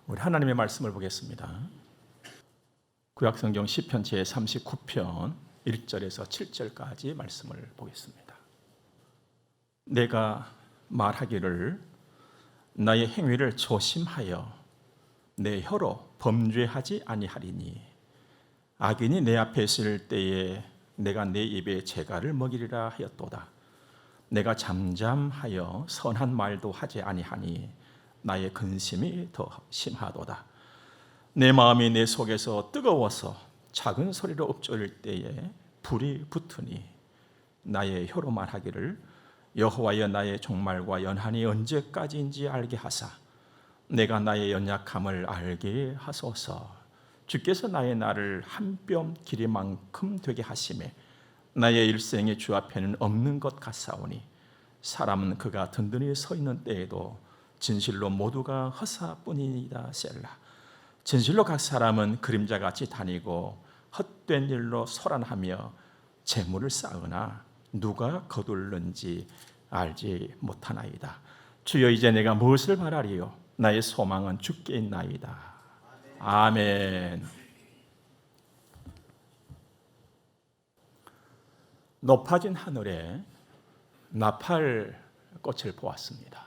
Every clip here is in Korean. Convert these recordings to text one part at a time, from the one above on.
우리 하나님의 말씀을 보겠습니다. 구약성경 시편 제39편 1절에서 7절까지 말씀을 보겠습니다. 내가 말하기를 나의 행위를 조심하여 내 혀로 범죄하지 아니하리니 악인이 내 앞에 있을 때에 내가 내 입에 재갈을 먹이리라 하였도다. 내가 잠잠하여 선한 말도 하지 아니하니 나의 근심이 더 심하도다. 내 마음이 내 속에서 뜨거워서 작은 소리로 읊조릴 때에 불이 붙으니 나의 혀로 말하기를 여호와여 나의 종말과 연한이 언제까지인지 알게 하사 내가 나의 연약함을 알게 하소서. 주께서 나의 날을 한 뼘 길이만큼 되게 하시매 나의 일생이 주 앞에는 없는 것 같사오니 사람은 그가 든든히 서 있는 때에도 진실로 모두가 허사뿐이니이다. 셀라. 진실로 각 사람은 그림자같이 다니고 헛된 일로 소란하며 재물을 쌓으나 누가 거둘는지 알지 못하나이다. 주여 이제 내가 무엇을 바라리요? 나의 소망은 주께 있나이다. 아멘. 높아진 하늘에 나팔 꽃을 보았습니다.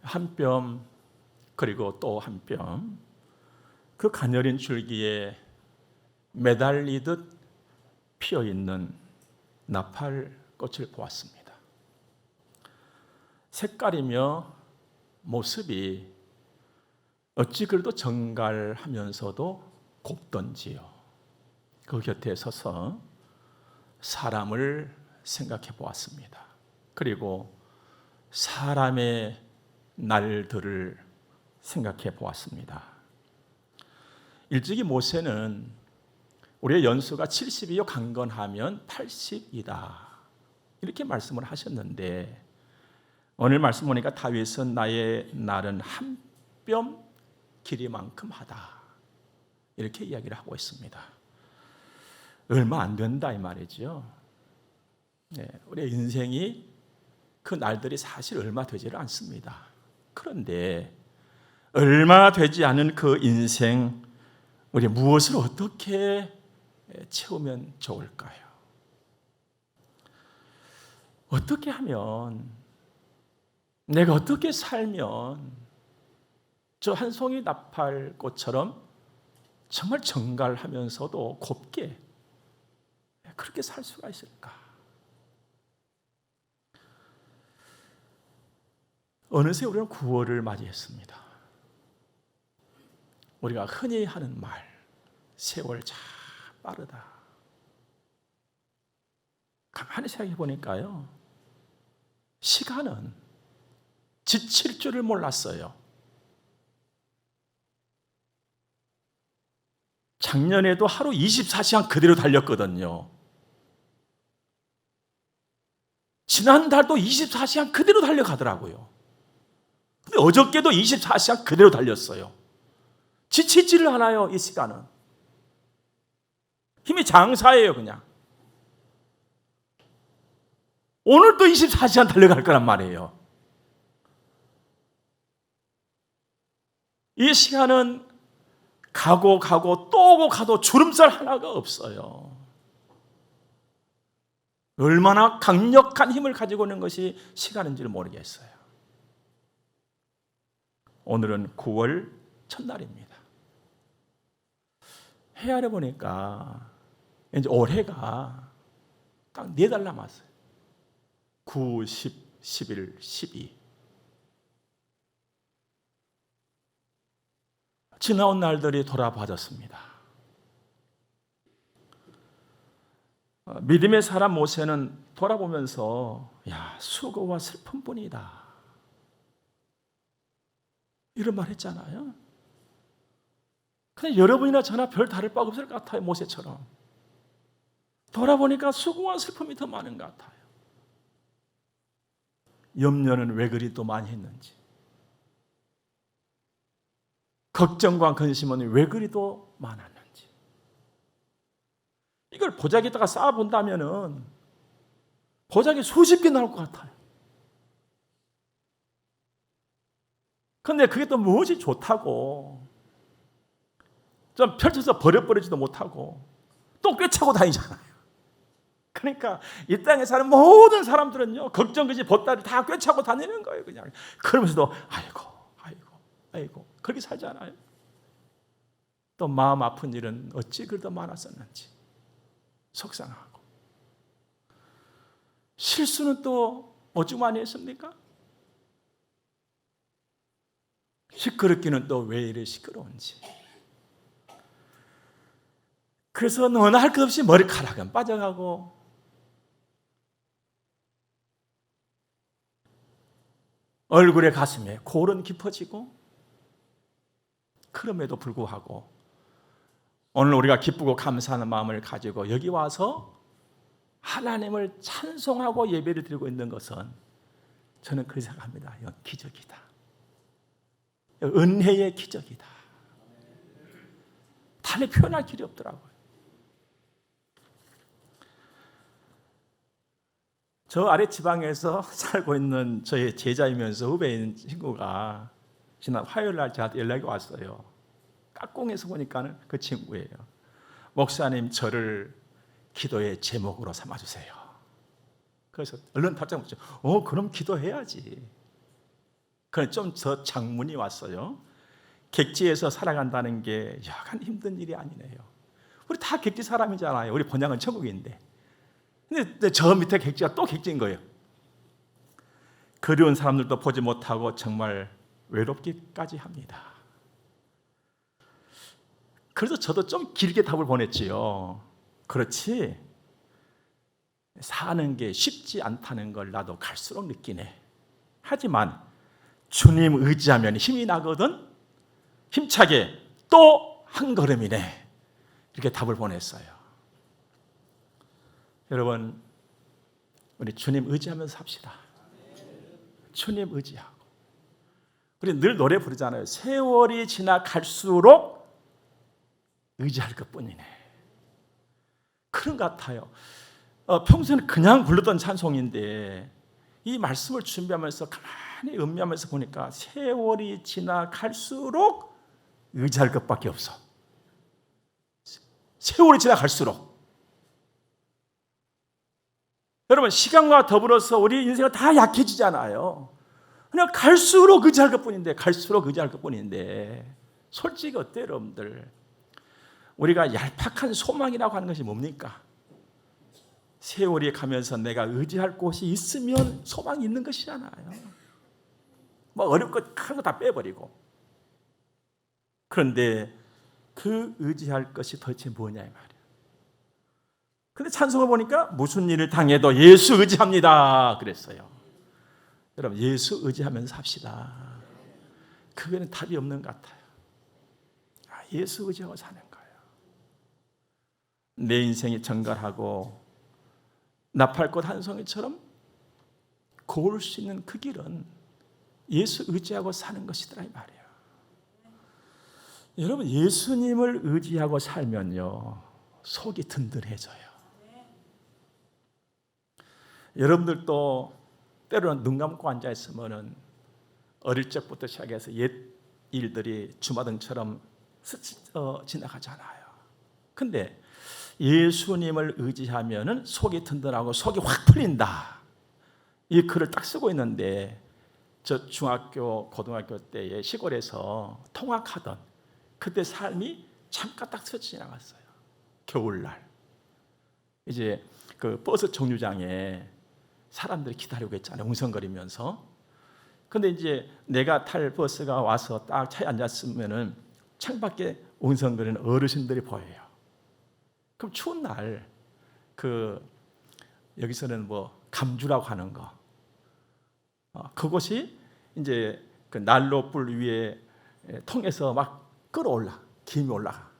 한 뼘 그리고 또 한 뼘, 그 가녀린 줄기에 매달리듯 피어있는 나팔 꽃을 보았습니다. 색깔이며 모습이 어찌 그래도 정갈하면서도 곱던지요. 그 곁에 서서 사람을 생각해 보았습니다. 그리고 사람의 날들을 생각해 보았습니다. 일찍이 모세는 우리의 연수가 70이요 강건하면 80이다 이렇게 말씀을 하셨는데, 오늘 말씀 보니까 다윗은 나의 날은 한 뼘 길이만큼 하다 이렇게 이야기를 하고 있습니다. 얼마 안 된다 이 말이죠. 우리의 인생이 그 날들이 사실 얼마 되지를 않습니다. 그런데 얼마 되지 않은 그 인생, 우리 무엇을 어떻게 채우면 좋을까요? 어떻게 하면, 내가 어떻게 살면 저 한 송이 나팔꽃처럼 정말 정갈하면서도 곱게 그렇게 살 수가 있을까? 어느새 우리는 9월을 맞이했습니다. 우리가 흔히 하는 말, 세월 참 빠르다. 가만히 생각해 보니까요, 시간은 지칠 줄을 몰랐어요. 작년에도 하루 24시간 그대로 달렸거든요. 지난달도 24시간 그대로 달려가더라고요. 근데 어저께도 24시간 그대로 달렸어요. 지치지를 않아요. 이 시간은 힘이 장사예요. 그냥 오늘도 24시간 달려갈 거란 말이에요. 이 시간은 가고 또 오고 가도 주름살 하나가 없어요. 얼마나 강력한 힘을 가지고 있는 것이 시간인지를 모르겠어요. 오늘은 9월 첫날입니다. 헤아려 보니까 이제 올해가 딱 4달 남았어요. 9, 10, 11, 12. 지나온 날들이 돌아봐졌습니다. 믿음의 사람 모세는 돌아보면서 수고와 슬픔뿐이다 이런 말 했잖아요. 근데 여러분이나 저나 별 다를 바 없을 것 같아요. 모세처럼 돌아보니까 수고와 슬픔이 더 많은 것 같아요. 염려는 왜 그리 또 많이 했는지, 걱정과 근심은 왜 그리 또 많았는지, 이걸 보자기에다가 쌓아본다면은 보자기 수십 개 나올 것 같아요. 근데 그게 또 무엇이 좋다고 좀 펼쳐서 버려버리지도 못하고 또 꿰차고 다니잖아요. 그러니까 이 땅에 사는 모든 사람들은요, 걱정 그지 보따리 다 꿰차고 다니는 거예요. 그냥 그러면서도 아이고 그렇게 살잖아요. 또 마음 아픈 일은 어찌 그렇게 많았었는지 속상하고, 실수는 또 어찌 많이 했습니까? 시끄럽기는 또 왜 이래 시끄러운지. 그래서 너나 할 것 없이 머리카락은 빠져가고, 얼굴에 가슴에 골은 깊어지고, 그럼에도 불구하고 오늘 우리가 기쁘고 감사하는 마음을 가지고 여기 와서 하나님을 찬송하고 예배를 드리고 있는 것은 저는 그렇게 생각합니다. 이건 기적이다. 은혜의 기적이다. 단에 표현할 길이 없더라고요. 저 아래 지방에서 살고 있는 저의 제자이면서 후배인 친구가 지난 화요일 날 저한테 연락이 왔어요. 깍공에서 보니까는 그 친구예요. 목사님, 저를 기도의 제목으로 삼아주세요. 그래서 얼른 답장 묻죠. 그럼 기도해야지. 그래 좀 저 장문이 왔어요. 객지에서 살아간다는 게 여간 힘든 일이 아니네요. 우리 다 객지 사람이잖아요. 우리 본향은 천국인데. 근데 저 밑에 객지가 또 객지인 거예요. 그리운 사람들도 보지 못하고 정말 외롭기까지 합니다. 그래서 저도 좀 길게 답을 보냈지요. 그렇지, 사는 게 쉽지 않다는 걸 나도 갈수록 느끼네. 하지만 주님 의지하면 힘이 나거든. 힘차게 또 한 걸음이네. 이렇게 답을 보냈어요. 여러분, 우리 주님 의지하면서 삽시다. 주님 의지하고. 우리 늘 노래 부르잖아요. 세월이 지나갈수록 의지할 것뿐이네. 그런 것 같아요. 평소에는 그냥 불렀던 찬송인데 이 말씀을 준비하면서 가만히 음미하면서 보니까 세월이 지나갈수록 의지할 것밖에 없어. 세월이 지나갈수록. 여러분, 시간과 더불어서 우리 인생은 다 약해지잖아요. 그냥 갈수록 의지할 것뿐인데 솔직히 어때요, 여러분들? 우리가 얄팍한 소망이라고 하는 것이 뭡니까? 세월이 가면서 내가 의지할 곳이 있으면 소망이 있는 것이잖아요. 뭐 어렵고 큰 거 다 빼버리고. 그런데 그 의지할 것이 도대체 뭐냐 이 말이에요. 근데 찬송을 보니까 무슨 일을 당해도 예수 의지합니다 그랬어요. 여러분, 예수 의지하면서 삽시다. 그 외에는 답이 없는 것 같아요. 예수 의지하고 사는 거예요. 내 인생이 정갈하고 나팔꽃 한 송이처럼 고울 수 있는 그 길은 예수 의지하고 사는 것이더라 이 말이에요. 여러분, 예수님을 의지하고 살면요 속이 든든해져요. 여러분들도 때로는 눈 감고 앉아 있으면은 어릴 적부터 시작해서 옛 일들이 주마등처럼 스쳐 지나가잖아요. 근데 예수님을 의지하면은 속이 든든하고 속이 확 풀린다. 이 글을 딱 쓰고 있는데 저 중학교, 고등학교 때에 시골에서 통학하던 그때 삶이 잠깐 딱 스쳐 지나갔어요. 겨울날 이제 그 버스 정류장에 사람들이 기다리고 있잖아요. 웅성거리면서. 근데 이제 내가 탈 버스가 와서 딱 차에 앉았으면은 창밖에 웅성거리는 어르신들이 보여요. 그럼 추운 날 여기서는 뭐 감주라고 하는 거, 그것이 이제 그 난로 불 위에 통해서 막 끓어올라, 김이 올라가.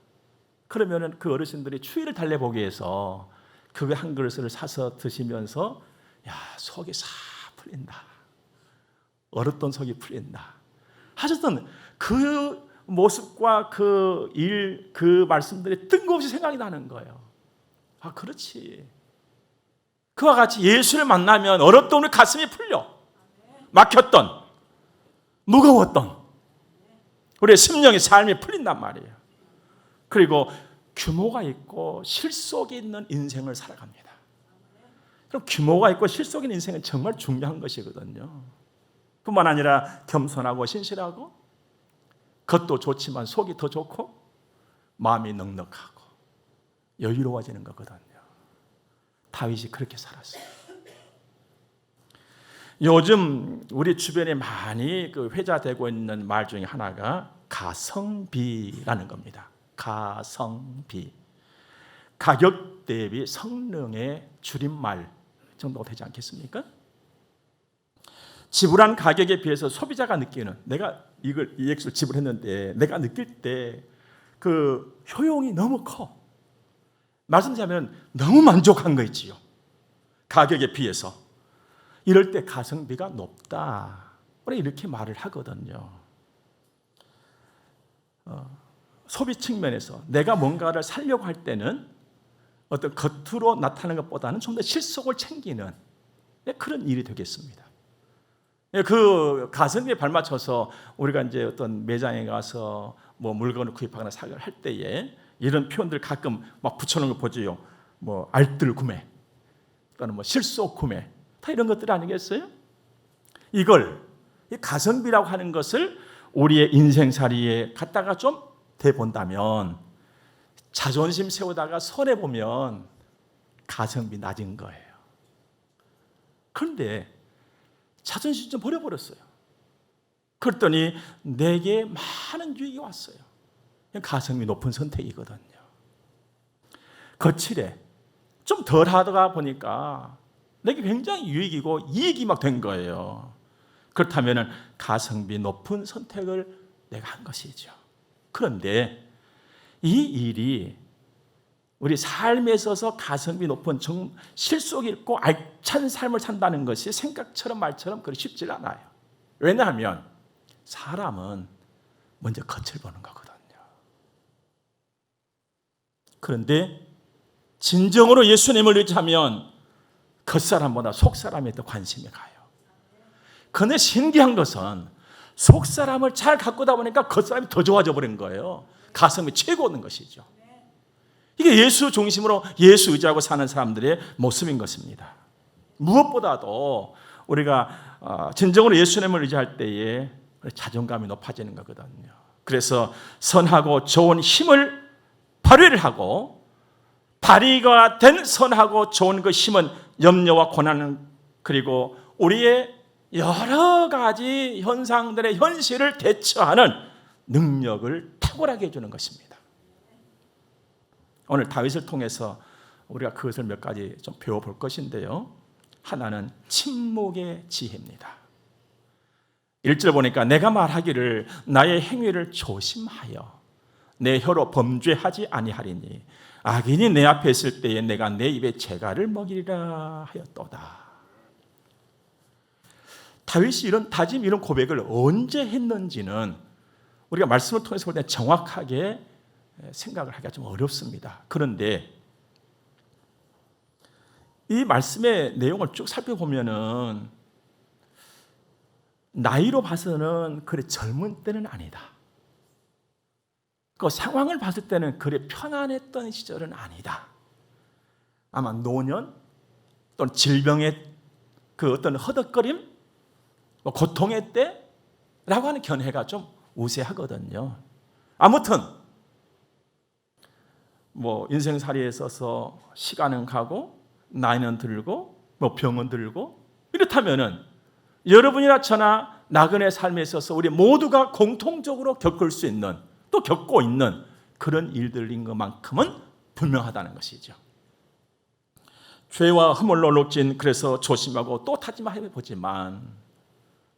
그러면은 그 어르신들이 추위를 달래보기 위해서 그거 한 그릇을 사서 드시면서 야, 속이 싹 풀린다. 얼었던 속이 풀린다. 하셨던 그 모습과 그 일, 그 말씀들이 뜬금없이 생각이 나는 거예요. 아, 그렇지. 그와 같이 예수를 만나면 얼었던 우리 가슴이 풀려. 막혔던, 무거웠던 우리의 심령의 삶이 풀린단 말이에요. 그리고 규모가 있고 실속이 있는 인생을 살아갑니다. 그럼 규모가 있고 실속 있는 인생은 정말 중요한 것이거든요. 뿐만 아니라 겸손하고 신실하고 겉도 좋지만 속이 더 좋고 마음이 넉넉하고 여유로워지는 거거든요. 다윗이 그렇게 살았어요. 요즘 우리 주변에 많이 회자되고 있는 말 중에 하나가 가성비라는 겁니다. 가성비. 가격 대비 성능의 줄임말 정도가 되지 않겠습니까? 지불한 가격에 비해서 소비자가 느끼는, 내가 이 액수를 지불했는데 내가 느낄 때 그 효용이 너무 커. 말씀드리자면 너무 만족한 거 있지요. 가격에 비해서. 이럴 때 가성비가 높다. 우리 이렇게 말을 하거든요. 소비 측면에서 내가 뭔가를 살려고 할 때는 어떤 겉으로 나타나는 것보다는 좀 더 실속을 챙기는 그런 일이 되겠습니다. 그 가성비에 발맞춰서 우리가 이제 어떤 매장에 가서 뭐 물건을 구입하거나 사거나 할 때에 이런 표현들 가끔 막 붙여놓은 거 보지요. 뭐 알뜰 구매, 또는 뭐 실속 구매, 다 이런 것들 아니겠어요? 이걸 이 가성비라고 하는 것을 우리의 인생살이에 갖다가 좀 대본다면 자존심 세우다가 손해 보면 가성비 낮은 거예요. 그런데 자존심 좀 버려버렸어요. 그랬더니 내게 많은 유익이 왔어요. 가성비 높은 선택이거든요. 거칠에 좀 덜 하다가 보니까 내게 굉장히 유익이고 이익이 막 된 거예요. 그렇다면 가성비 높은 선택을 내가 한 것이죠. 그런데 이 일이 우리 삶에 있어서 가성비 높은 실속 있고 알찬 삶을 산다는 것이 생각처럼 말처럼 그리 쉽지 않아요. 왜냐하면 사람은 먼저 겉을 보는 거거든요. 그런데 진정으로 예수님을 의지하면 겉사람보다 속사람에 더 관심이 가요. 그런데 신기한 것은 속사람을 잘 가꾸다 보니까 겉사람이 더 좋아져 버린 거예요. 가성비 최고인 것이죠. 이게 예수 중심으로 예수 의지하고 사는 사람들의 모습인 것입니다. 무엇보다도 우리가 진정으로 예수님을 의지할 때에 자존감이 높아지는 거거든요. 그래서 선하고 좋은 힘을 발휘를 하고 발휘가 된 선하고 좋은 그 힘은 염려와 고난 그리고 우리의 여러 가지 현상들의 현실을 대처하는 능력을 탁월하게 해주는 것입니다. 오늘 다윗을 통해서 우리가 그것을 몇 가지 좀 배워볼 것인데요. 하나는 침묵의 지혜입니다. 1절 보니까 내가 말하기를 나의 행위를 조심하여 내 혀로 범죄하지 아니하리니 악인이 내 앞에 있을 때에 내가 내 입에 재갈을 먹이리라 하였도다. 다윗이 이런 다짐, 이런 고백을 언제 했는지는 우리가 말씀을 통해서 볼 때 정확하게 생각을 하기가 좀 어렵습니다. 그런데 이 말씀의 내용을 쭉 살펴보면은 나이로 봐서는 그래 젊은 때는 아니다. 그 상황을 봤을 때는 그래 편안했던 시절은 아니다. 아마 노년 또는 질병의 그 어떤 허덕거림, 고통의 때라고 하는 견해가 좀 우세하거든요. 아무튼 뭐 인생살이에 있어서 시간은 가고 나이는 들고 뭐 병은 들고 이렇다면은 여러분이나 저나 나그네 삶에 있어서 우리 모두가 공통적으로 겪을 수 있는 또 겪고 있는 그런 일들인 것만큼은 분명하다는 것이죠. 죄와 허물로 녹진 그래서 조심하고 또 다짐해 보지만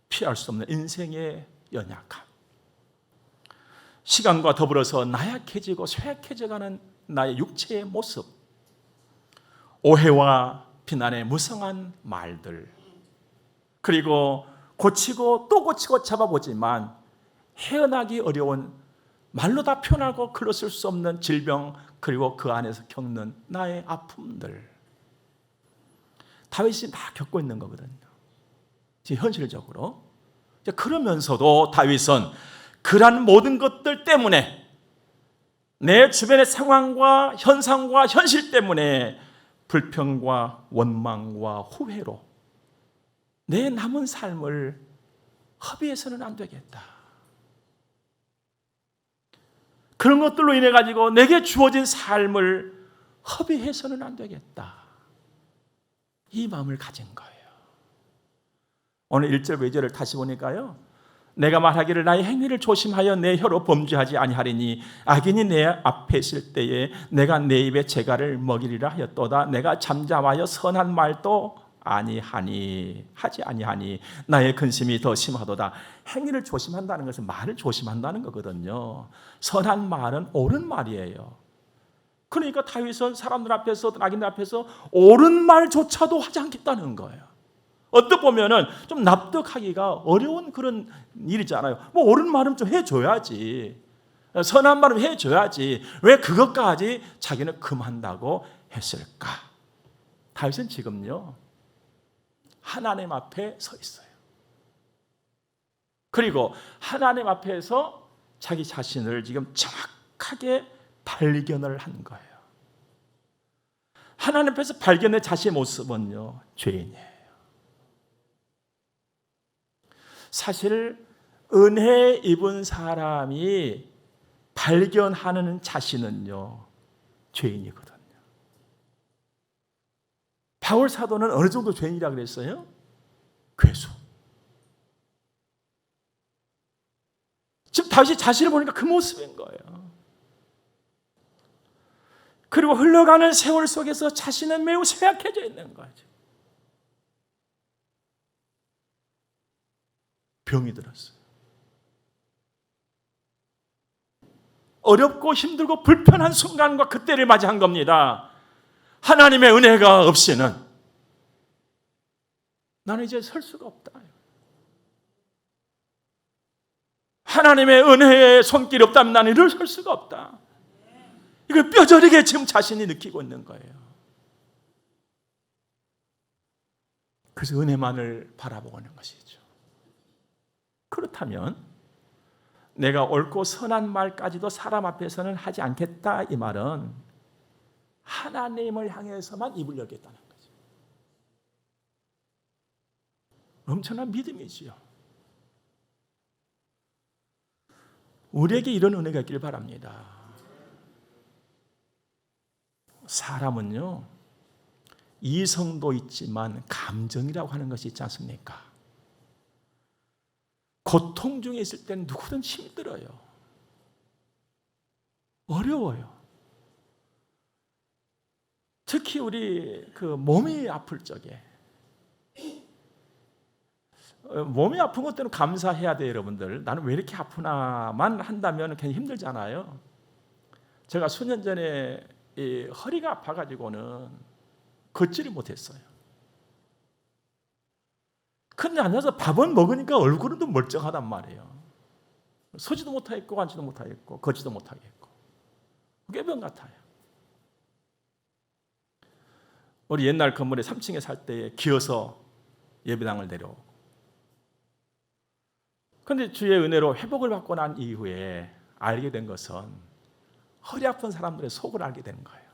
피할 수 없는 인생의 연약함, 시간과 더불어서 나약해지고 쇠약해져가는 나의 육체의 모습, 오해와 비난의 무성한 말들, 그리고 고치고 또 고치고 잡아보지만 헤어나기 어려운 말로 다 표현하고 글로 쓸 수 없는 질병, 그리고 그 안에서 겪는 나의 아픔들, 다윗이 다 겪고 있는 거거든요. 현실적으로. 그러면서도 다윗은 그러한 모든 것들 때문에, 내 주변의 상황과 현상과 현실 때문에 불평과 원망과 후회로 내 남은 삶을 허비해서는 안 되겠다. 그런 것들로 인해 가지고 내게 주어진 삶을 허비해서는 안 되겠다. 이 마음을 가진 거예요. 오늘 1절 2절을 다시 보니까요, 내가 말하기를 나의 행위를 조심하여 내 혀로 범죄하지 아니하리니 악인이 내 앞에 있을 때에 내가 내 입에 재갈을 먹이리라 하였도다. 내가 잠잠하여 선한 말도 하지 아니하니 나의 근심이 더 심하도다. 행위를 조심한다는 것은 말을 조심한다는 거거든요. 선한 말은 옳은 말이에요. 그러니까 다윗은 사람들 앞에서, 악인들 앞에서 옳은 말조차도 하지 않겠다는 거예요. 어떻게 보면은 좀 납득하기가 어려운 그런 일이잖아요. 뭐 옳은 말은 좀 해줘야지, 선한 말은 해줘야지, 왜 그것까지 자기는 금한다고 했을까? 다윗은 지금요, 하나님 앞에 서 있어요. 그리고 하나님 앞에서 자기 자신을 지금 정확하게 발견을 한 거예요. 하나님 앞에서 발견한 자신의 모습은요, 죄인이에요. 사실 은혜 입은 사람이 발견하는 자신은요, 죄인이거든요. 바울 사도는 어느 정도 죄인이라고 그랬어요? 괴수. 지금 다윗이 자신을 보니까 그 모습인 거예요. 그리고 흘러가는 세월 속에서 자신은 매우 쇠약해져 있는 거죠. 병이 들었어요. 어렵고 힘들고 불편한 순간과 그때를 맞이한 겁니다. 하나님의 은혜가 없이는 나는 이제 설 수가 없다. 하나님의 은혜의 손길이 없다면 나는 이를 설 수가 없다. 이걸 뼈저리게 지금 자신이 느끼고 있는 거예요. 그래서 은혜만을 바라보고 있는 것이죠. 그렇다면 내가 옳고 선한 말까지도 사람 앞에서는 하지 않겠다, 이 말은 하나님을 향해서만 입을 열겠다는 거죠. 엄청난 믿음이지요. 우리에게 이런 은혜가 있길 바랍니다. 사람은요, 이성도 있지만 감정이라고 하는 것이 있지 않습니까? 고통 중에 있을 때는 누구든 힘들어요. 어려워요. 특히 우리 몸이 아플 적에, 몸이 아픈 것 때는 감사해야 돼요, 여러분들. 나는 왜 이렇게 아프나만 한다면 굉장히 힘들잖아요. 제가 수년 전에 이 허리가 아파가지고는 걷지를 못했어요. 근데 앉아서 밥은 먹으니까 얼굴은 좀 멀쩡하단 말이에요. 서지도 못하겠고 앉지도 못하겠고 걷지도 못하겠고 꾀병 같아요. 우리 옛날 건물에 3층에 살 때 기어서 예배당을 내려오고, 그런데 주의 은혜로 회복을 받고 난 이후에 알게 된 것은 허리 아픈 사람들의 속을 알게 되는 거예요.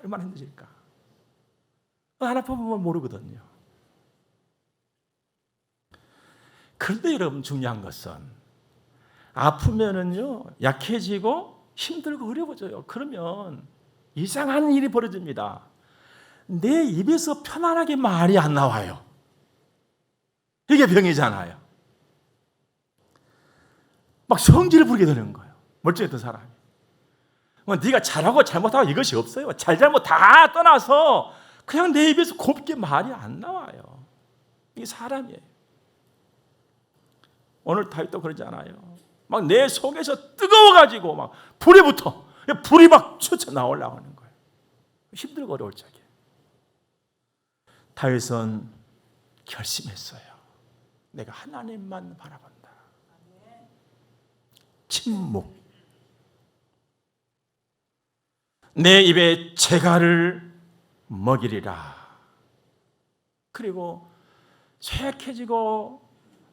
얼마나 힘드실까. 하나 보면 모르거든요. 그런데 여러분, 중요한 것은 아프면은요, 약해지고 힘들고 어려워져요. 그러면 이상한 일이 벌어집니다. 내 입에서 편안하게 말이 안 나와요. 이게 병이잖아요. 막 성질을 부리게 되는 거예요. 멀쩡했던 사람이. 네가 잘하고 잘못하고 이것이 없어요. 잘잘못 다 떠나서 그냥 내 입에서 곱게 말이 안 나와요. 이게 사람이에요. 오늘 다윗도 그러잖아요. 막 내 속에서 뜨거워가지고 막 불이 붙어. 불이 막 솟아 나오려고 하는 거예요. 힘들고 어려울 적에. 다윗은 결심했어요. 내가 하나님만 바라본다. 침묵. 내 입에 재갈을 먹이리라. 그리고 쇠약해지고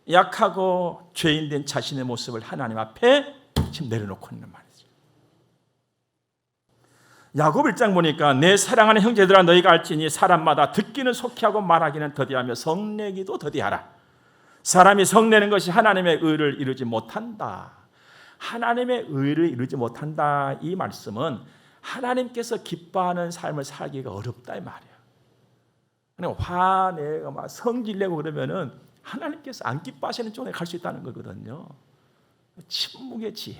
약하고 죄인된 자신의 모습을 하나님 앞에 지금 내려놓고 있는 말이죠. 야곱 1장 보니까 내 사랑하는 형제들아 너희가 알지니 사람마다 듣기는 속히하고 말하기는 더디하며 성내기도 더디하라. 사람이 성내는 것이 하나님의 의를 이루지 못한다. 하나님의 의를 이루지 못한다. 이 말씀은 하나님께서 기뻐하는 삶을 살기가 어렵다 이 말이에요. 화내고 막 성질내고 그러면은 하나님께서 안 기뻐하시는 쪽에 갈 수 있다는 거거든요. 침묵의 지혜.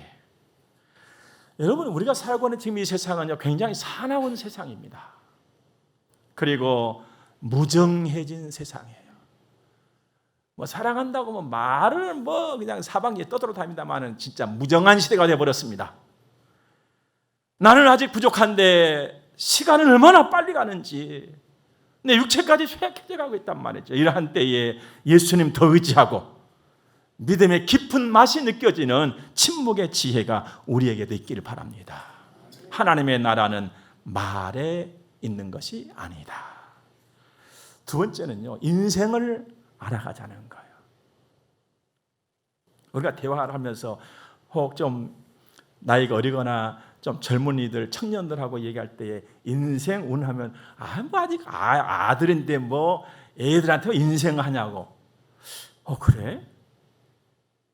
여러분, 우리가 살고 있는 지금 이 세상은요, 굉장히 사나운 세상입니다. 그리고 무정해진 세상이에요. 뭐 사랑한다고 뭐 말을 뭐 그냥 사방에 떠돌아다닙니다만은 진짜 무정한 시대가 되어버렸습니다. 나는 아직 부족한데 시간은 얼마나 빨리 가는지 내 육체까지 쇠약해져 가고 있단 말이죠. 이러한 때에 예수님 더 의지하고 믿음의 깊은 맛이 느껴지는 침묵의 지혜가 우리에게도 있기를 바랍니다. 하나님의 나라는 말에 있는 것이 아니다. 두 번째는요, 인생을 알아가자는 거예요. 우리가 대화를 하면서 혹 좀 나이가 어리거나 좀 젊은이들, 청년들하고 얘기할 때에 인생 운하면 뭐 아직 아들인데 뭐 애들한테 인생 하냐고. 그래?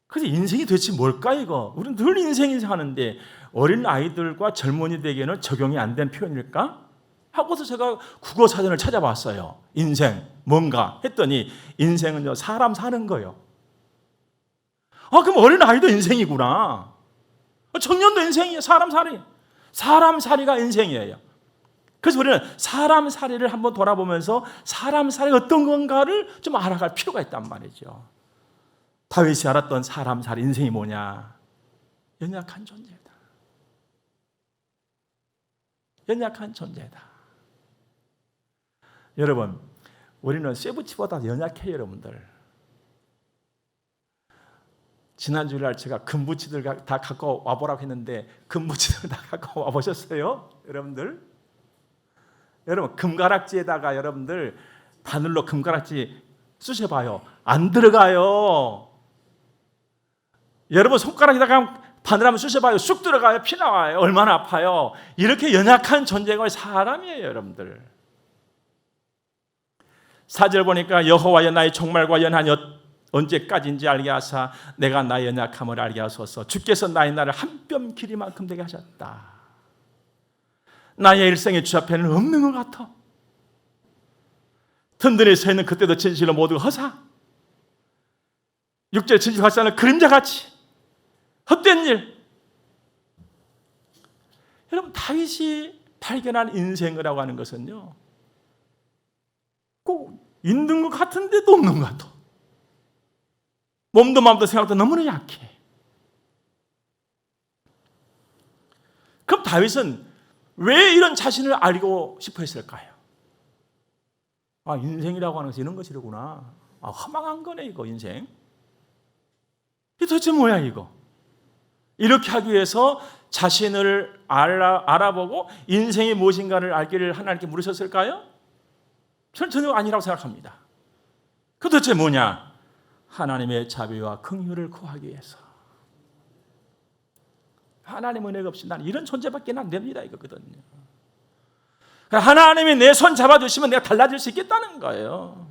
그래서 인생이 도대체 뭘까 이거? 우리는 늘 인생 하는데 어린 아이들과 젊은이들에게는 적용이 안 된 표현일까? 하고서 제가 국어 사전을 찾아봤어요. 인생 뭔가 했더니 인생은요 사람 사는 거예요. 그럼 어린 아이도 인생이구나. 청년도 인생이에요. 사람 살이가 인생이에요. 그래서 우리는 사람 살이를 한번 돌아보면서 사람 살이 어떤 건가를 좀 알아갈 필요가 있단 말이죠. 다윗이 알았던 사람 살 인생이 뭐냐? 연약한 존재다. 연약한 존재다. 여러분, 우리는 쇠붙이보다 연약해요, 여러분들. 지난 주일날 제가 금붙이들 다 갖고 와보라고 했는데 금붙이들 다 갖고 와보셨어요? 여러분들? 여러분, 금가락지에다가 여러분들 바늘로 금가락지 쑤셔봐요. 안 들어가요. 여러분 손가락에다가 바늘 한번 쑤셔봐요. 쑥 들어가요. 피 나와요. 얼마나 아파요. 이렇게 연약한 존재가 사람이에요, 여러분들. 4절 보니까 여호와여 나의 종말과 연한이 언제까지인지 알게 하사 내가 나의 연약함을 알게 하소서. 주께서 나의 날을 한 뼘 길이만큼 되게 하셨다. 나의 일생이 주 앞에는 없는 것 같아. 든든히 서 있는 그때도 진실로 모두 허사. 6절 진실 화사는 그림자같이 헛된 일. 여러분, 다윗이 발견한 인생이라고 하는 것은요 꼭 있는 것 같은데도 없는 것 같아. 몸도 마음도 생각도 너무나 약해. 그럼 다윗은 왜 이런 자신을 알고 싶어 했을까요? 인생이라고 하는 것이 이런 것이로구나. 허망한 거네 이거 인생. 이게 도대체 뭐야 이거. 이렇게 하기 위해서 자신을 알아보고 인생이 무엇인가를 알기를 하나님께 물으셨을까요? 저는 전혀 아니라고 생각합니다. 그 도대체 뭐냐? 하나님의 자비와 긍휼을 구하기 위해서. 하나님 은혜가 없이 나는 이런 존재밖에 안 됩니다 이거거든요. 하나님이 내 손 잡아주시면 내가 달라질 수 있겠다는 거예요.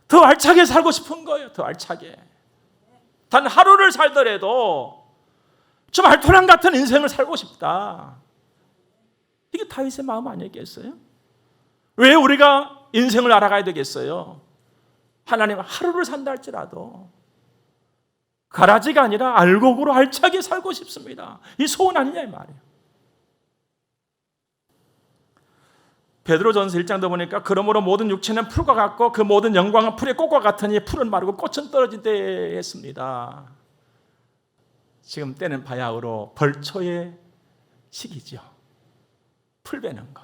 더 알차게 살고 싶은 거예요. 더 알차게. 단 하루를 살더라도 좀 알토란 같은 인생을 살고 싶다. 이게 다윗의 마음 아니겠어요? 왜 우리가 인생을 알아가야 되겠어요? 하나님 하루를 산다 할지라도 가라지가 아니라 알곡으로 알차게 살고 싶습니다. 이 소원 아니냐 이 말이에요. 베드로전서 1장도 보니까 그러므로 모든 육체는 풀과 같고 그 모든 영광은 풀의 꽃과 같으니 풀은 마르고 꽃은 떨어질 때 했습니다. 지금 때는 바야흐로 벌초의 시기죠. 풀 베는 거.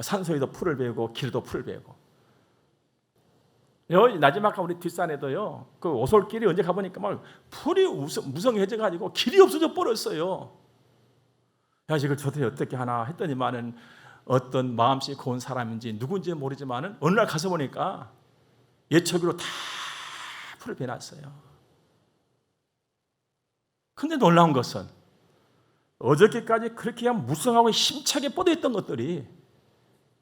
산소에도 풀을 베고 길도 풀 베고. 나지막한 우리 뒷산에도요. 그 오솔길이 언제 가보니까 막 풀이 무성해져가지고 길이 없어져 버렸어요. 야 이걸 도대체 어떻게 하나 했더니만은 어떤 마음씨 고운 사람인지 누군지 모르지만은 어느 날 가서 보니까 예초기로 다 풀을 베놨어요. 근데 놀라운 것은 어저께까지 그렇게 그냥 무성하고 힘차게 뻗어있던 것들이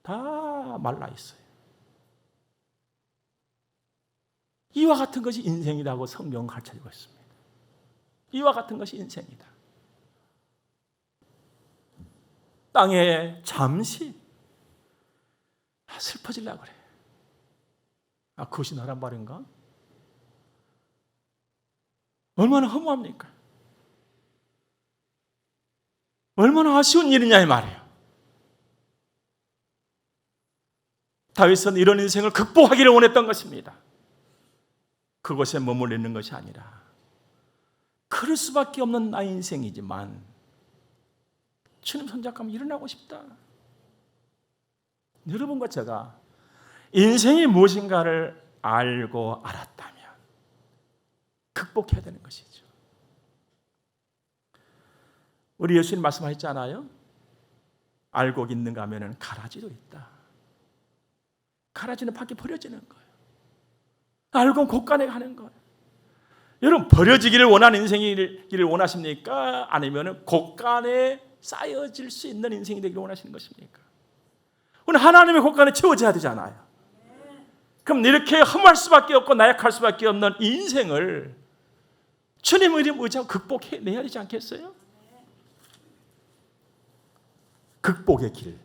다 말라 있어요. 이와 같은 것이 인생이라고 성경은 가르쳐주고 있습니다. 이와 같은 것이 인생이다. 땅에 잠시 슬퍼지려고 그래. 그것이 나란 말인가? 얼마나 허무합니까? 얼마나 아쉬운 일이냐 이 말이에요. 다윗은 이런 인생을 극복하기를 원했던 것입니다. 그곳에 머물러 있는 것이 아니라 그럴 수밖에 없는 나의 인생이지만 주님 손잡고 일어나고 싶다. 여러분과 제가 인생이 무엇인가를 알고 알았다면 극복해야 되는 것이죠. 우리 예수님 말씀하셨잖아요. 알곡 있는가 하면 가라지도 있다. 가라지는 밖에 버려지는 거예요. 알곡은 곳간에 가는 거예요. 여러분, 버려지기를 원하는 인생이기를 원하십니까? 아니면 곳간에 쌓여질 수 있는 인생이 되기를 원하시는 것입니까? 오늘 하나님의 곳간에 채워져야 되잖아요. 그럼 이렇게 험할 수밖에 없고 나약할 수밖에 없는 이 인생을 주님의 이름 의지하고 극복해내야 되지 않겠어요? 극복의 길.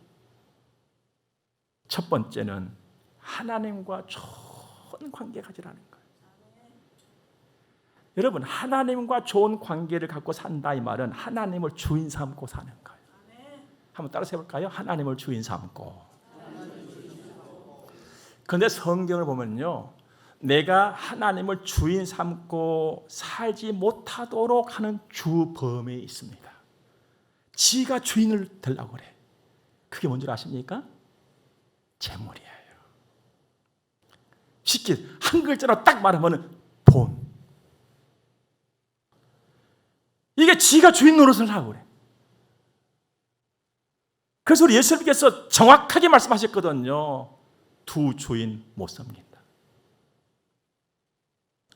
첫 번째는 하나님과 좋은 관계 가지라는 거예요. 여러분, 하나님과 좋은 관계를 갖고 산다 이 말은 하나님을 주인 삼고 사는 거예요. 한번 따라서 해볼까요? 하나님을 주인 삼고. 그런데 성경을 보면요, 내가 하나님을 주인 삼고 살지 못하도록 하는 주범에 있습니다. 지가 주인을 되려고 그래. 그게 뭔지 아십니까? 재물이에요. 쉽게 한 글자로 딱 말하면 돈. 이게 지가 주인 노릇을 하고 그래. 그래서 우리 예수님께서 정확하게 말씀하셨거든요. 두 주인 못 섭니다.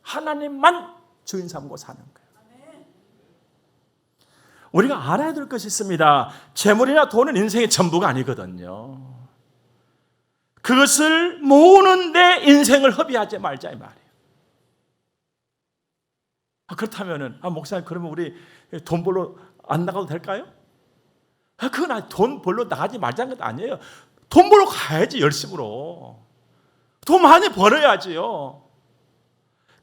하나님만 주인 삼고 사는 거예요. 우리가 알아야 될 것이 있습니다. 재물이나 돈은 인생의 전부가 아니거든요. 그것을 모으는데 인생을 허비하지 말자 이 말이에요. 그렇다면은 목사님, 그러면 우리 돈 벌러 안 나가도 될까요? 그건 돈 벌러 나가지 말자는 것 아니에요. 돈 벌러 가야지, 열심으로. 돈 많이 벌어야지요.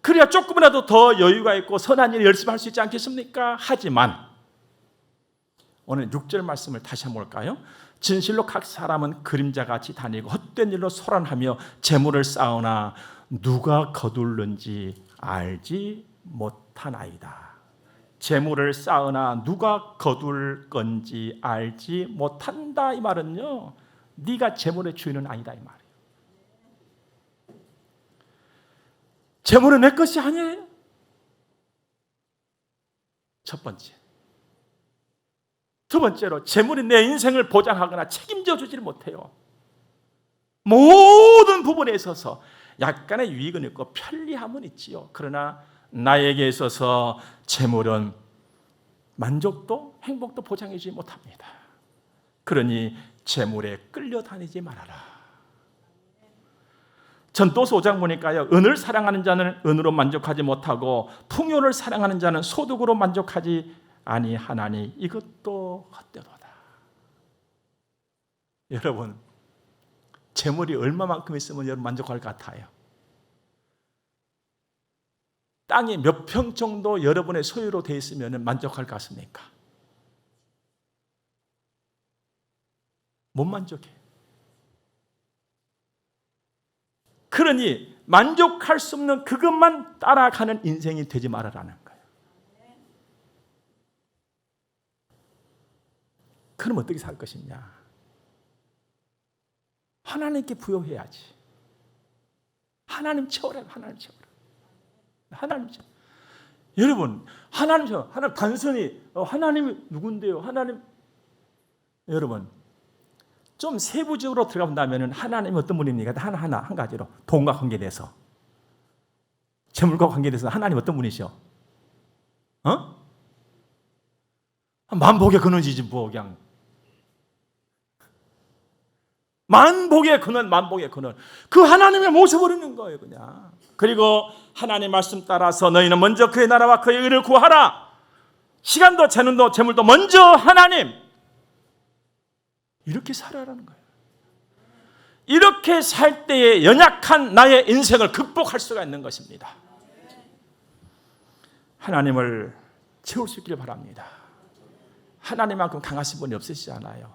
그래야 조금이라도 더 여유가 있고 선한 일을 열심히 할 수 있지 않겠습니까? 하지만 오늘 6절 말씀을 다시 한번 볼까요? 진실로 각 사람은 그림자같이 다니고 헛된 일로 소란하며 재물을 쌓으나 누가 거둘는지 알지 못하나이다. 재물을 쌓으나 누가 거둘 건지 알지 못한다 이 말은요, 네가 재물의 주인은 아니다 이 말이에요. 재물은 내 것이 아니에요. 첫 번째. 두 번째로, 재물이 내 인생을 보장하거나 책임져 주지를 못해요. 모든 부분에 있어서 약간의 유익은 있고 편리함은 있지요. 그러나 나에게 있어서 재물은 만족도, 행복도 보장해 주지 못합니다. 그러니 재물에 끌려다니지 말아라. 전도서 5장 보니까요, 은을 사랑하는 자는 은으로 만족하지 못하고 풍요를 사랑하는 자는 소득으로 만족하지 아니하나니 이것도 헛되도다. 여러분, 재물이 얼마만큼 있으면 여러분 만족할 것 같아요? 땅이 몇 평 정도 여러분의 소유로 되어 있으면 만족할 것 같습니까? 못 만족해. 그러니 만족할 수 없는 그것만 따라가는 인생이 되지 말아라는 거예요. 그럼 어떻게 살 것이냐? 하나님께 부여해야지. 하나님 채워라. 하나님 채워라. 하나님 채워라. 여러분, 하나님 단순히 하나님이 누군데요? 하나님, 여러분 좀 세부적으로 들어가 본다면 하나님이 어떤 분입니까? 하나 한 가지로 돈과 관계돼서 재물과 관계돼서 하나님 어떤 분이셔? 만복의 근원이지 뭐 그냥. 만복의 근원, 만복의 근원. 그 하나님의 모습을 있는 거예요, 그냥. 그리고 하나님 말씀 따라서 너희는 먼저 그의 나라와 그의 의를 구하라. 시간도 재능도 재물도 먼저 하나님. 이렇게 살아라는 거예요. 이렇게 살 때에 연약한 나의 인생을 극복할 수가 있는 것입니다. 하나님을 채울 수 있기를 바랍니다. 하나님만큼 강하신 분이 없으시지 않아요.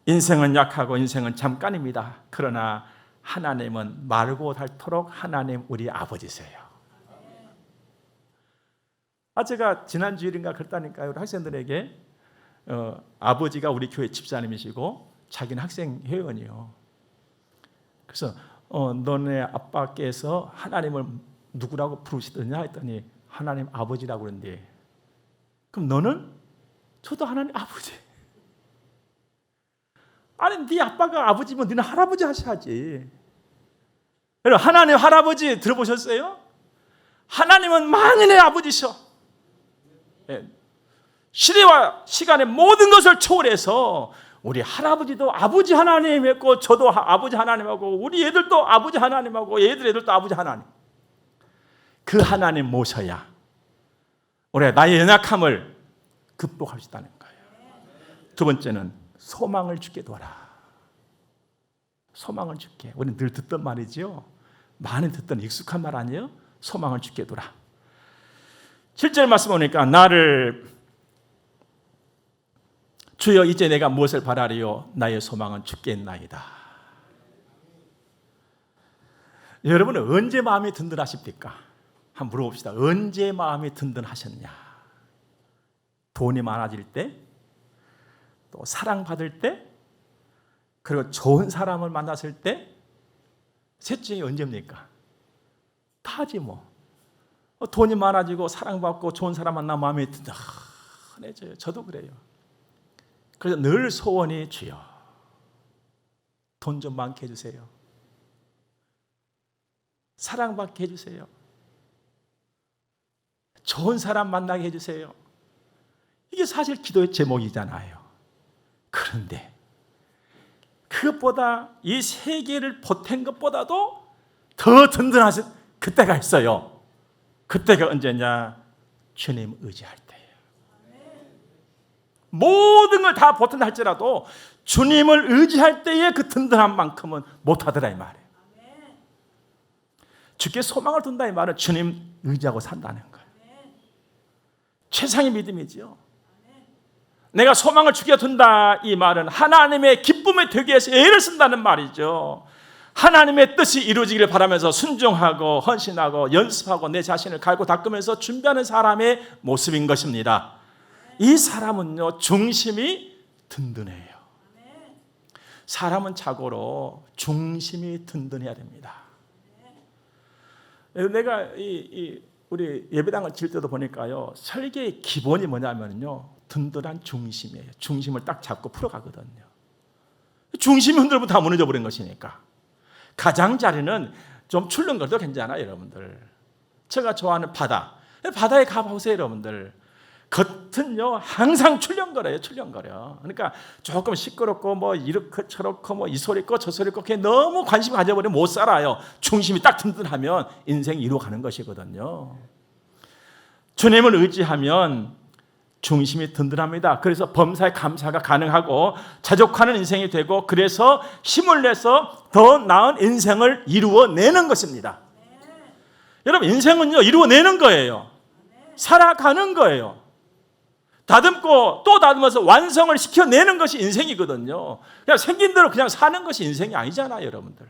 인생은 약하고 인생은 잠깐입니다. 그러나 하나님은 말고 닳도록 하나님 우리 아버지세요. 제가 지난 주일인가 그랬다니까요. 우리 학생들에게 아버지가 우리 교회 집사님이시고 자기는 학생 회원이요. 그래서 너네 아빠께서 하나님을 누구라고 부르시더냐 했더니 하나님 아버지라고 그러는데, 그럼 너는? 저도 하나님 아버지. 아니 네 아빠가 아버지면 너는 할아버지 하셔야지. 여러분 하나님 할아버지 들어보셨어요? 하나님은 만인의 아버지셔. 시대와 시간의 모든 것을 초월해서 우리 할아버지도 아버지 하나님이었고, 저도 아버지 하나님하고, 우리 애들도 아버지 하나님하고, 얘들 애들도 아버지 하나님. 그 하나님 모셔야 우리 나의 연약함을 극복할 수 있다는 거예요. 두 번째는 소망을 주게 둬라. 소망을 줄게. 우리는 늘 듣던 말이죠. 많이 듣던 익숙한 말 아니에요? 소망을 주게 둬라. 7절 말씀 보니까 나를 주여 이제 내가 무엇을 바라리요? 나의 소망은 주께 있나이다. 여러분은 언제 마음이 든든하십니까? 한번 물어봅시다. 언제 마음이 든든하셨냐? 돈이 많아질 때, 또 사랑받을 때, 그리고 좋은 사람을 만났을 때, 셋 중에 언제입니까? 다지 뭐. 돈이 많아지고 사랑받고 좋은 사람 만나면 마음이 든든해져요. 저도 그래요. 그래서 늘 소원이 주여 돈 좀 많게 해주세요. 사랑받게 해주세요. 좋은 사람 만나게 해주세요. 이게 사실 기도의 제목이잖아요. 그런데 그것보다 이 세 개를 보탠 것보다도 더 든든하신 그때가 있어요. 그때가 언제냐? 주님 의지할 때예요. 모든 걸 다 보탠다 할지라도 주님을 의지할 때의 그 든든한 만큼은 못하더라 이 말이에요. 주께 소망을 둔다 이 말은 주님 의지하고 산다는 거예요. 최상의 믿음이지요. 내가 소망을 주께 둔다 이 말은 하나님의 기쁨에 되기 위해서 애를 쓴다는 말이죠. 하나님의 뜻이 이루어지기를 바라면서 순종하고 헌신하고 연습하고 내 자신을 갈고 닦으면서 준비하는 사람의 모습인 것입니다. 이 사람은요 중심이 든든해요. 사람은 자고로 중심이 든든해야 됩니다. 내가 우리 예배당을 지을 때도 보니까요 설계의 기본이 뭐냐면요 든든한 중심이에요. 중심을 딱 잡고 풀어가거든요. 중심이 흔들면 다 무너져 버린 것이니까. 가장자리는 좀 출렁거려도 괜찮아요, 여러분들. 제가 좋아하는 바다. 바다에 가보세요, 여러분들. 겉은요 항상 출렁거려요, 출렁거려. 그러니까 조금 시끄럽고 뭐 이렇고 저렇고 뭐 이 소리 있고 저 소리 있고 너무 관심 가져버리면 못 살아요. 중심이 딱 든든하면 인생이 이루어가는 것이거든요. 주님을 의지하면 중심이 든든합니다. 그래서 범사에 감사가 가능하고 자족하는 인생이 되고 그래서 힘을 내서 더 나은 인생을 이루어내는 것입니다. 여러분 인생은요 이루어내는 거예요. 살아가는 거예요. 다듬고 또 다듬어서 완성을 시켜내는 것이 인생이거든요. 그냥 생긴 대로 그냥 사는 것이 인생이 아니잖아요, 여러분들.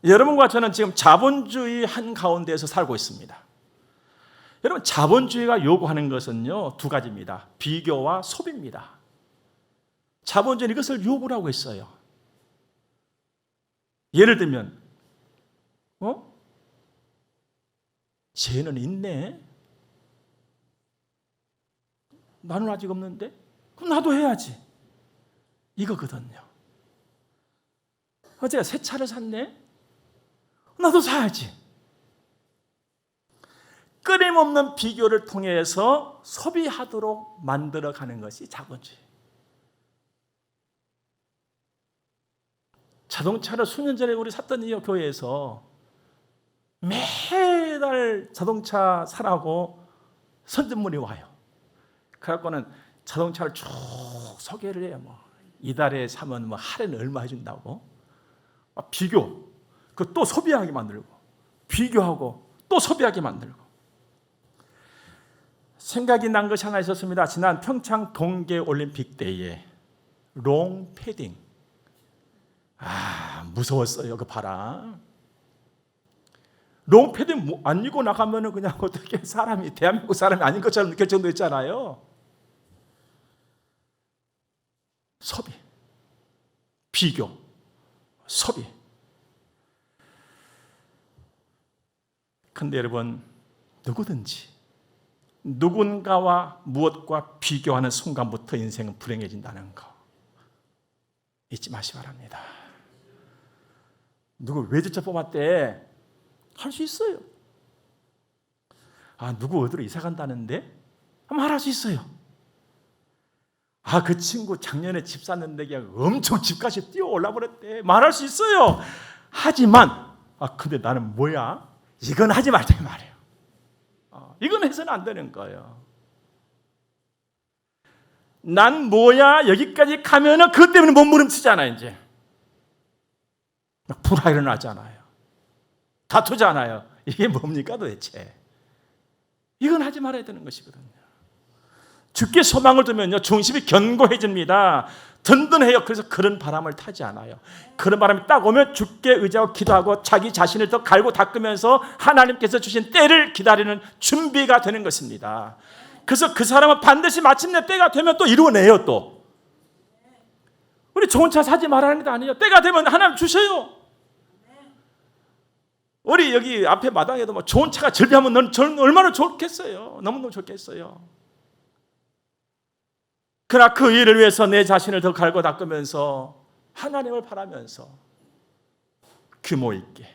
여러분과 저는 지금 자본주의 한가운데에서 살고 있습니다. 여러분 자본주의가 요구하는 것은요 두 가지입니다. 비교와 소비입니다. 자본주의는 이것을 요구를 하고 있어요. 예를 들면 쟤는 있네. 나는 아직 없는데? 그럼 나도 해야지. 이거거든요. 어제 새 차를 샀네? 나도 사야지. 끊임없는 비교를 통해서 소비하도록 만들어가는 것이 자본주의. 자동차를 수년 전에 우리 샀던 이 교회에서 매달 자동차 사라고 선전문이 와요. 그래갖고는 자동차를 쭉 소개를 해요. 이달에 사면 할인 얼마 해준다고. 비교. 그 또 소비하게 만들고, 비교하고 또 소비하게 만들고. 생각이 난 것이 하나 있었습니다. 지난 평창 동계올림픽 때에 롱 패딩. 무서웠어요. 그 봐라. 롱 패딩 안 입고 나가면은 그냥 어떻게 사람이 대한민국 사람이 아닌 것처럼 느낄 정도 있잖아요. 소비, 비교, 소비. 근데 여러분, 누구든지 누군가와 무엇과 비교하는 순간부터 인생은 불행해진다는 거 잊지 마시기 바랍니다. 누구 외제차 뽑았대? 할 수 있어요. 누구 어디로 이사 간다는데? 말할 수 있어요. 그 친구 작년에 집 샀는데 그냥 엄청 집값이 뛰어 올라 버렸대. 말할 수 있어요. 하지만 근데 나는 뭐야? 이건 하지 말자 이 말이에요. 이건 해서는 안 되는 거예요. 난 뭐야? 여기까지 가면은 그것 때문에 몸부림치잖아. 이제 불화 일어나잖아요. 다투잖아요. 이게 뭡니까 도대체? 이건 하지 말아야 되는 것이거든요. 주께 소망을 두면요, 중심이 견고해집니다. 든든해요. 그래서 그런 바람을 타지 않아요. 그런 바람이 딱 오면 주께 의지하고 기도하고 자기 자신을 더 갈고 닦으면서 하나님께서 주신 때를 기다리는 준비가 되는 것입니다. 그래서 그 사람은 반드시 마침내 때가 되면 또 이루어내요. 또 우리 좋은 차 사지 말라는 게 아니에요. 때가 되면 하나님 주셔요. 우리 여기 앞에 마당에도 좋은 차가 절비하면 저는 얼마나 좋겠어요. 너무너무 좋겠어요. 그러나 그 일을 위해서 내 자신을 더 갈고 닦으면서 하나님을 바라면서 규모 있게,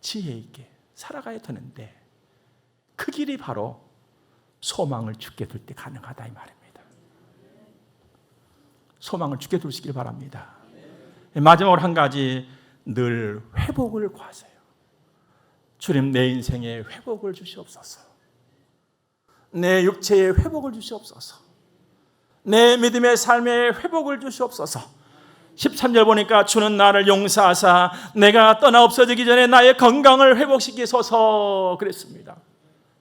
지혜 있게 살아가야 되는데 그 길이 바로 소망을 주께 둘 때 가능하다 이 말입니다. 소망을 주께 두시길 바랍니다. 마지막으로 한 가지, 늘 회복을 구하세요. 주님, 내 인생에 회복을 주시옵소서. 내 육체에 회복을 주시옵소서. 내 믿음의 삶에 회복을 주시옵소서. 13절 보니까 주는 나를 용서하사 내가 떠나 없어지기 전에 나의 건강을 회복시키소서 그랬습니다.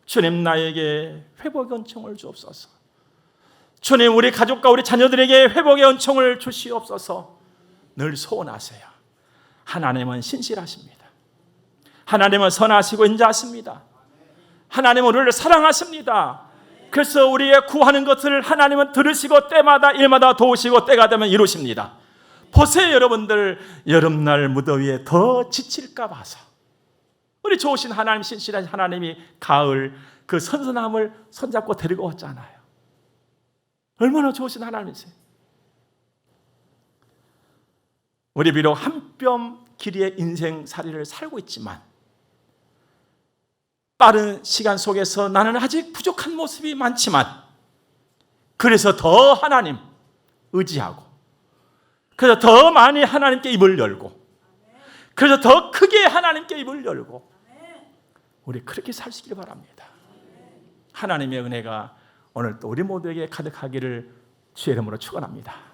주님, 나에게 회복의 은총을 주옵소서. 주님, 우리 가족과 우리 자녀들에게 회복의 은총을 주시옵소서. 늘 소원하세요. 하나님은 신실하십니다. 하나님은 선하시고 인자하십니다. 하나님은 우리를 사랑하십니다. 그래서 우리의 구하는 것을 하나님은 들으시고 때마다 일마다 도우시고 때가 되면 이루십니다. 보세요 여러분들, 여름날 무더위에 더 지칠까 봐서 우리 좋으신 하나님, 신실하신 하나님이 가을 그 선선함을 손잡고 데리고 왔잖아요. 얼마나 좋으신 하나님이세요. 우리 비록 한 뼘 길이의 인생살이를 살고 있지만 빠른 시간 속에서 나는 아직 부족한 모습이 많지만 그래서 더 하나님 의지하고 그래서 더 많이 하나님께 입을 열고 그래서 더 크게 하나님께 입을 열고 우리 그렇게 살시길 바랍니다. 하나님의 은혜가 오늘 또 우리 모두에게 가득하기를 주의 이름으로 축원합니다.